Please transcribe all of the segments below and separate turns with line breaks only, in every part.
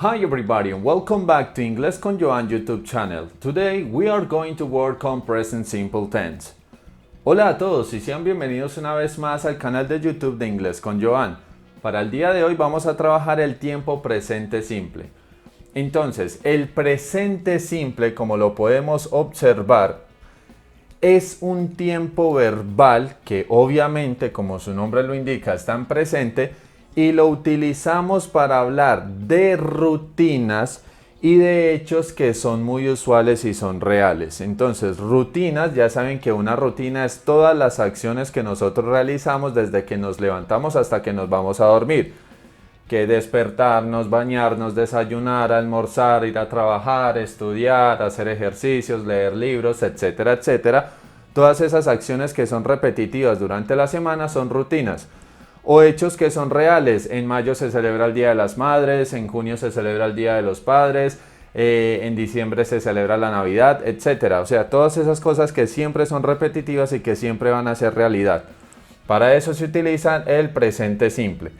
Hi everybody and welcome back to Inglés con Joan YouTube channel. Today we are going to work on present simple tense. Hola a todos y sean bienvenidos una vez más al canal de YouTube de Inglés con Joan. Para el día de hoy vamos a trabajar el tiempo presente simple. Entonces, el presente simple, como lo podemos observar, es un tiempo verbal que obviamente, como su nombre lo indica, está en presente y lo utilizamos para hablar de rutinas y de hechos que son muy usuales y son reales. Entonces, rutinas, ya saben que una rutina es todas las acciones que nosotros realizamos desde que nos levantamos hasta que nos vamos a dormir. Que despertarnos, bañarnos, desayunar, almorzar, ir a trabajar, estudiar, hacer ejercicios, leer libros, etcétera, etcétera. Todas esas acciones que son repetitivas durante la semana son rutinas. O hechos que son reales. En mayo se celebra el Día de las Madres, en junio se celebra el Día de los Padres, en diciembre se celebra la Navidad, etcétera. O sea, todas esas cosas que siempre son repetitivas y que siempre van a ser realidad. Para eso se utiliza el presente simple.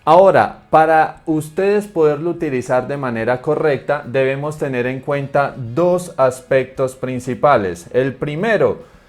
Ahora, para ustedes poderlo utilizar de manera correcta, debemos tener en cuenta dos aspectos principales. El primero,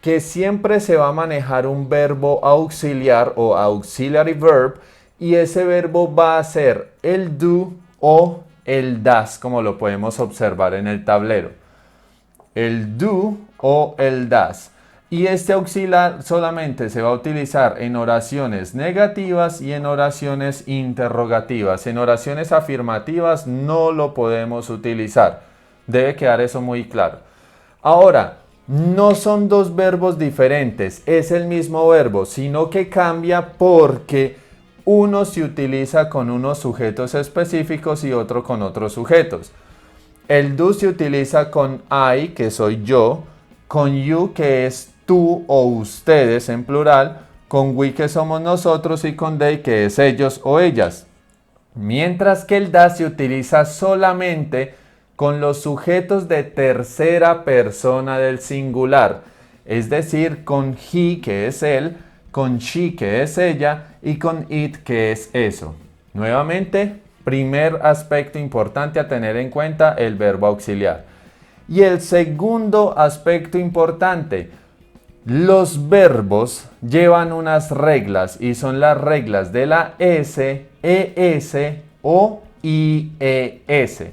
que siempre se va a manejar un verbo auxiliar o auxiliary verb, y ese verbo va a ser el do o el das, como lo podemos observar en el tablero. El do o el das. Y este auxiliar solamente se va a utilizar en oraciones negativas y en oraciones interrogativas. En oraciones afirmativas no lo podemos utilizar. Debe quedar eso muy claro. Ahora, no son dos verbos diferentes, es el mismo verbo, sino que cambia porque uno se utiliza con unos sujetos específicos y otro con otros sujetos. El do se utiliza con I, que soy yo, con you, que es tú o ustedes en plural, con we, que somos nosotros, y con they, que es ellos o ellas. Mientras que el das se utiliza solamente con los sujetos de tercera persona del singular, es decir, con he, que es él, con she, que es ella, y con it, que es eso. Nuevamente, primer aspecto importante a tener en cuenta, el verbo auxiliar. Y el segundo aspecto importante, los verbos llevan unas reglas y son las reglas de la S, ES o IES.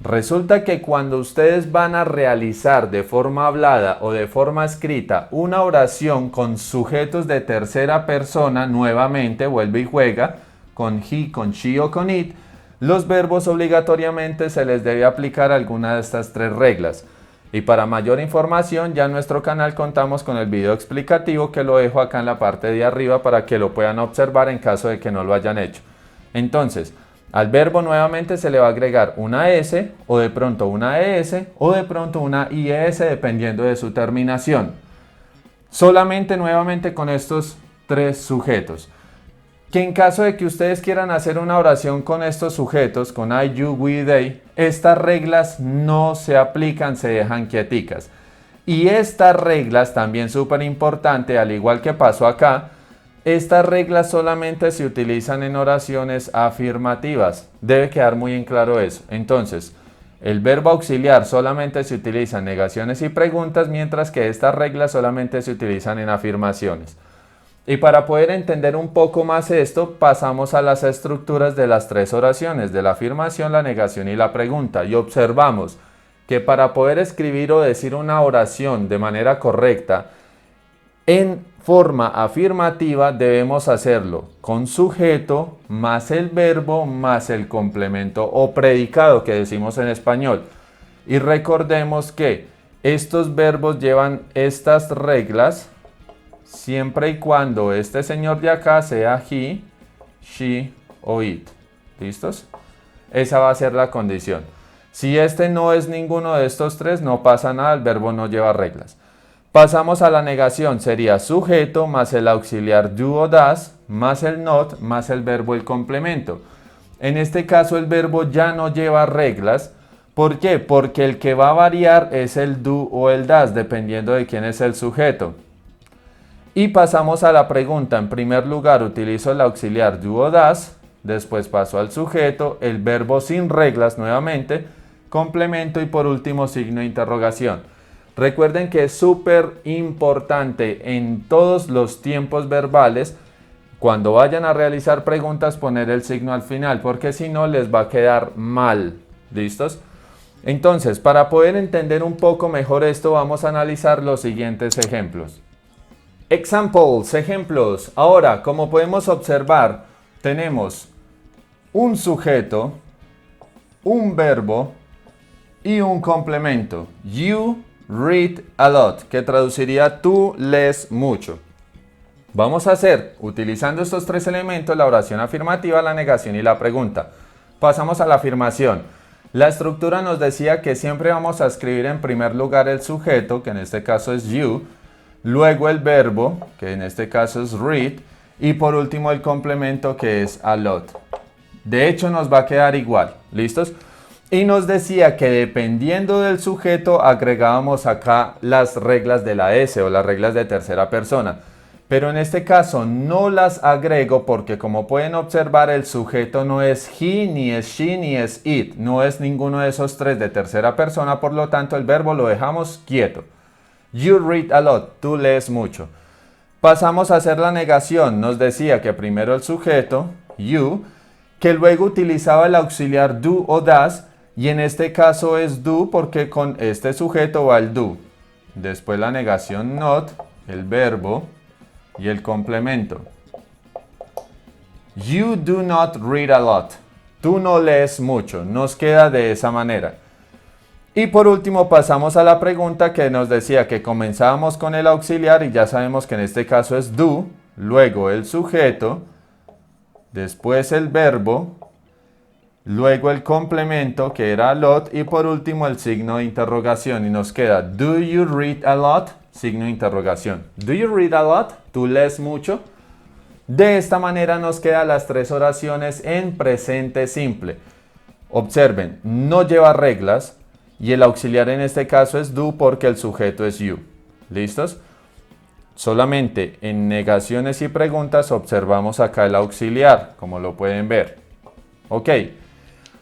Resulta que cuando ustedes van a realizar de forma hablada o de forma escrita una oración con sujetos de tercera persona, nuevamente vuelve y juega, con he, con she o con it, los verbos obligatoriamente se les debe aplicar alguna de estas tres reglas. Y para mayor información, ya en nuestro canal contamos con el video explicativo que lo dejo acá en la parte de arriba para que lo puedan observar en caso de que no lo hayan hecho. Entonces, al verbo nuevamente se le va a agregar una S, o de pronto una ES, o de pronto una IES, dependiendo de su terminación. Solamente nuevamente con estos tres sujetos. Que en caso de que ustedes quieran hacer una oración con estos sujetos, con I, you, we, they, estas reglas no se aplican, se dejan quieticas. Y estas reglas, también súper importante, al igual que pasó acá, estas reglas solamente se utilizan en oraciones afirmativas. Debe quedar muy en claro eso. Entonces, el verbo auxiliar solamente se utiliza en negaciones y preguntas, mientras que estas reglas solamente se utilizan en afirmaciones. Y para poder entender un poco más esto, pasamos a las estructuras de las tres oraciones, de la afirmación, la negación y la pregunta. Y observamos que para poder escribir o decir una oración de manera correcta, en forma afirmativa debemos hacerlo con sujeto más el verbo más el complemento o predicado que decimos en español. Y recordemos que estos verbos llevan estas reglas siempre y cuando este señor de acá sea he, she o it. ¿Listos? Esa va a ser la condición. Si este no es ninguno de estos tres, no pasa nada, el verbo no lleva reglas. Pasamos a la negación, sería sujeto más el auxiliar do o das, más el not, más el verbo el complemento. En este caso el verbo ya no lleva reglas. ¿Por qué? Porque el que va a variar es el do o el das, dependiendo de quién es el sujeto. Y pasamos a la pregunta. En primer lugar utilizo el auxiliar do o das, después paso al sujeto, el verbo sin reglas nuevamente, complemento y por último signo de interrogación. Recuerden que es súper importante en todos los tiempos verbales, cuando vayan a realizar preguntas, poner el signo al final, porque si no les va a quedar mal. ¿Listos? Entonces, para poder entender un poco mejor esto, vamos a analizar los siguientes ejemplos. Examples, ejemplos. Ahora, como podemos observar, tenemos un sujeto, un verbo y un complemento. You read a lot, que traduciría tú lees mucho. Vamos a hacer, utilizando estos tres elementos, la oración afirmativa, la negación y la pregunta. Pasamos a la afirmación. La estructura nos decía que siempre vamos a escribir en primer lugar el sujeto, que en este caso es you, luego el verbo, que en este caso es read, y por último el complemento, que es a lot. De hecho, nos va a quedar igual. ¿Listos? Y nos decía que dependiendo del sujeto agregábamos acá las reglas de la S o las reglas de tercera persona. Pero en este caso no las agrego porque, como pueden observar, el sujeto no es he, ni es she, ni es it. No es ninguno de esos tres de tercera persona, por lo tanto el verbo lo dejamos quieto. You read a lot, tú lees mucho. Pasamos a hacer la negación. Nos decía que primero el sujeto, you, que luego utilizaba el auxiliar do o das, y en este caso es do porque con este sujeto va el do. Después la negación not, el verbo y el complemento. You do not read a lot. Tú no lees mucho. Nos queda de esa manera. Y por último pasamos a la pregunta, que nos decía que comenzábamos con el auxiliar y ya sabemos que en este caso es do, luego el sujeto, después el verbo, luego el complemento, que era a lot, y por último el signo de interrogación, y nos queda do you read a lot, signo de interrogación. Do you read a lot? ¿Tú lees mucho? De esta manera nos quedan las tres oraciones en presente simple. Observen, no lleva reglas y el auxiliar en este caso es do porque el sujeto es you. ¿Listos? Solamente en negaciones y preguntas observamos acá el auxiliar, como lo pueden ver. Ok.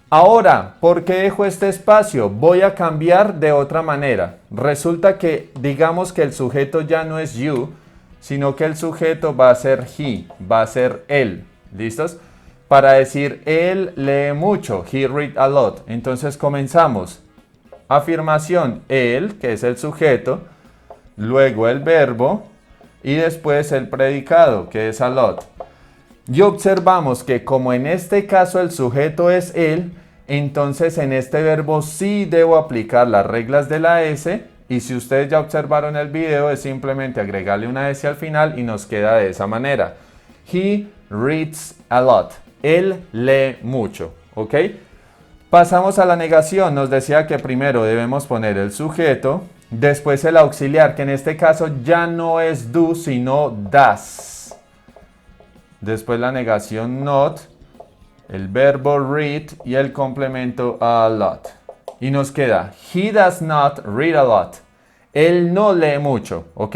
Ahora, ¿por qué dejo este espacio? Voy a cambiar de otra manera. Resulta que, digamos que el sujeto ya no es you, sino que el sujeto va a ser he, va a ser él. ¿Listos? Para decir, él lee mucho, he read a lot. Entonces comenzamos. Afirmación, él, que es el sujeto, luego el verbo y después el predicado, que es a lot. Y observamos que como en este caso el sujeto es él, entonces en este verbo sí debo aplicar las reglas de la S, y si ustedes ya observaron el video es simplemente agregarle una S al final y nos queda de esa manera. He reads a lot. Él lee mucho. ¿Ok? Pasamos a la negación. Nos decía que primero debemos poner el sujeto, después el auxiliar, que en este caso ya no es do sino does. Después la negación not, el verbo read y el complemento a lot. Y nos queda, he does not read a lot. Él no lee mucho, ¿ok?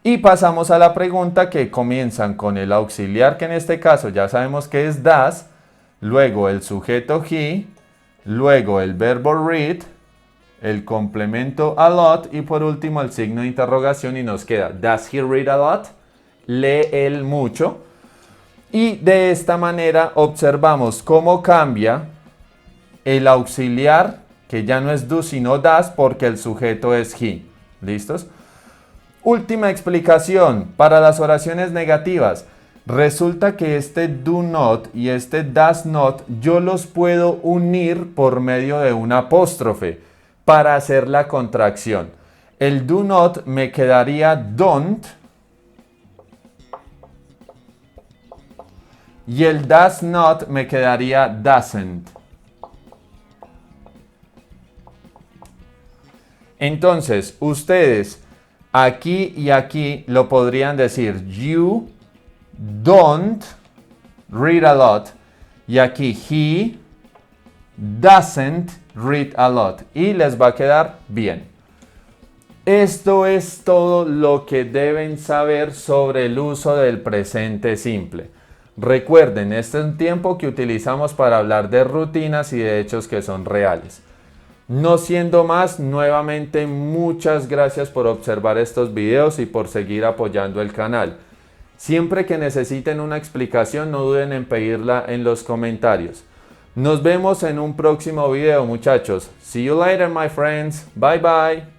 Y pasamos a la pregunta, que comienzan con el auxiliar, que en este caso ya sabemos que es does, luego el sujeto he, luego el verbo read, el complemento a lot y por último el signo de interrogación, y nos queda, does he read a lot? ¿Lee él mucho? Y de esta manera observamos cómo cambia el auxiliar, que ya no es do sino does porque el sujeto es he. ¿Listos? Última explicación para las oraciones negativas. Resulta que este do not y este does not yo los puedo unir por medio de un apóstrofe para hacer la contracción. El do not me quedaría don't y el does not me quedaría doesn't. Entonces, ustedes aquí y aquí lo podrían decir, you don't read a lot, y aquí he doesn't read a lot, y les va a quedar bien. Esto es todo lo que deben saber sobre el uso del presente simple. Recuerden, este es un tiempo que utilizamos para hablar de rutinas y de hechos que son reales. No siendo más, nuevamente muchas gracias por observar estos videos y por seguir apoyando el canal. Siempre que necesiten una explicación, no duden en pedirla en los comentarios. Nos vemos en un próximo video, muchachos. See you later, my friends. Bye bye.